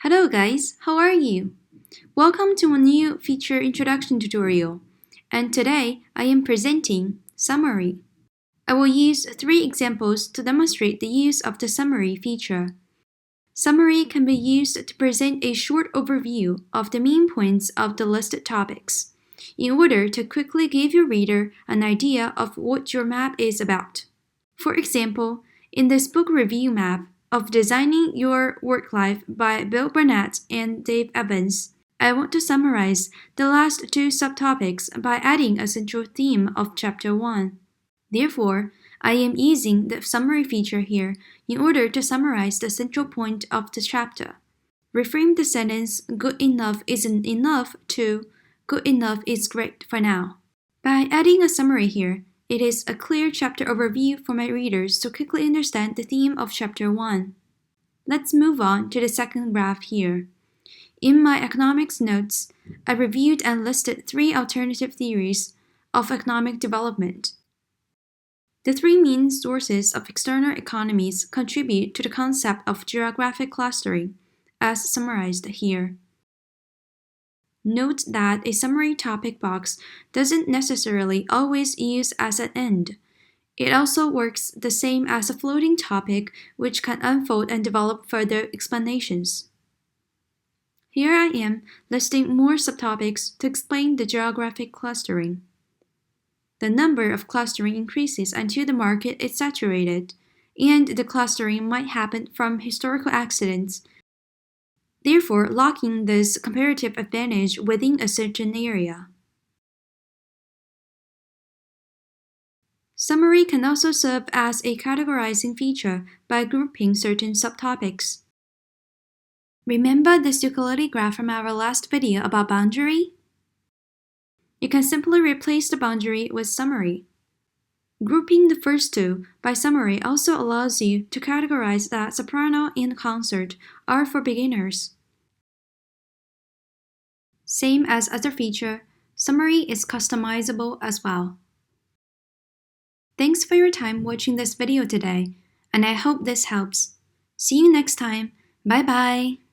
Hello guys, how are you? Welcome to a new feature introduction tutorial. And today I am presenting summary. I will use 3 examples to demonstrate the use of the summary feature. Summary can be used to present a short overview of the main points of the listed topics, in order to quickly give your reader an idea of what your map is about. For example, in this book review map of Designing Your Work Life by Bill Burnett and Dave Evans, I want to summarize the last 2 subtopics by adding a central theme of Chapter 1. Therefore, I am using the summary feature here in order to summarize the central point of the chapter. Reframe the sentence "good enough isn't enough" to "good enough is great for now." By adding a summary here, it is a clear chapter overview for my readers to quickly understand the theme of Chapter 1. Let's move on to the second graph here. In my economics notes, I reviewed and listed 3 alternative theories of economic development. The 3 main sources of external economies contribute to the concept of geographic clustering, as summarized here. Note that a summary topic box doesn't necessarily always use as an end. It also works the same as a floating topic, which can unfold and develop further explanations. Here I am listing more subtopics to explain the geographic clustering. The number of clustering increases until the market is saturated, and the clustering might happen from historical accidents, therefore locking this comparative advantage within a certain area. Summary can also serve as a categorizing feature by grouping certain subtopics. Remember this utility graph from our last video about boundary? You can simply replace the boundary with summary. Grouping the first 2 by summary also allows you to categorize that soprano and concert are for beginners. Same as other feature, summary is customizable as well. Thanks for your time watching this video today, and I hope this helps. See you next time. Bye bye!